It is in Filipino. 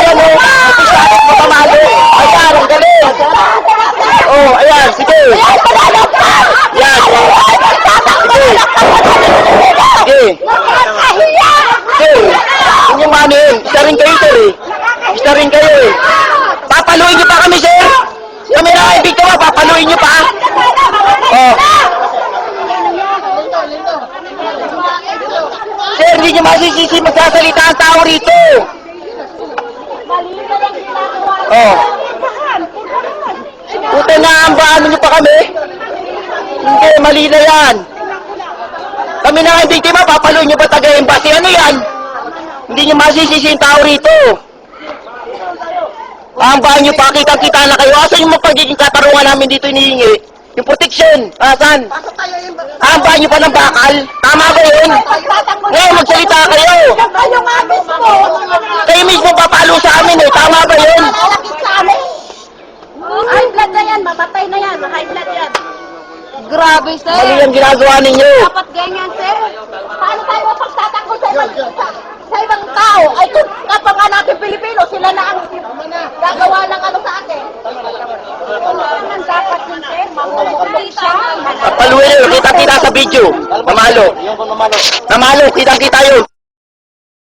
ayan o. Opisyalis mo tamalo. Ayan, ang galing. Oh, ayan, sige. Yan. Sige. Sige. Sige. Yung manin. Isa rin kayo, sir eh. Isa rin kayo eh. Papaluin niyo pa kami, sir. Kami na kaibig ka, papaluin niyo pa. Oh. Sir, hindi niyo masisisi magsasalita ang tao rito. Oh. Puta na, ambahan niyo pa kami. Hindi, mali na yan. Kami na kaibig ka, papaluin niyo ba taga-embassy? Ano yan? Hindi niyo masisisi ang tao rito. Ambahan niyo pa, kitang-kita na kayo. Asan yung pagiging katarungan namin dito inihingi? Yung protection, asan? Ambahan niyo pa ng bakal? Tama ba yun? Ngayon, magsalita kayo. Kayo mismo papalo sa amin eh. Tama ba yun? High blood na yan, mamatay na yan, high blood yan. Grabe, sir. Mali ang ginagawa ninyo. Dapat ganyan, sir. Paano tayo mapagtatanggol sa ibang tao? Ay, kung kapag nga natin Pilipino, sila na ang gagawa ng ano sa atin. Ano dapat yun, sir? Mamumukli siya. Papaluin nyo, kitang-kita sa video. Namalo. Namalo, kitang-kita yun.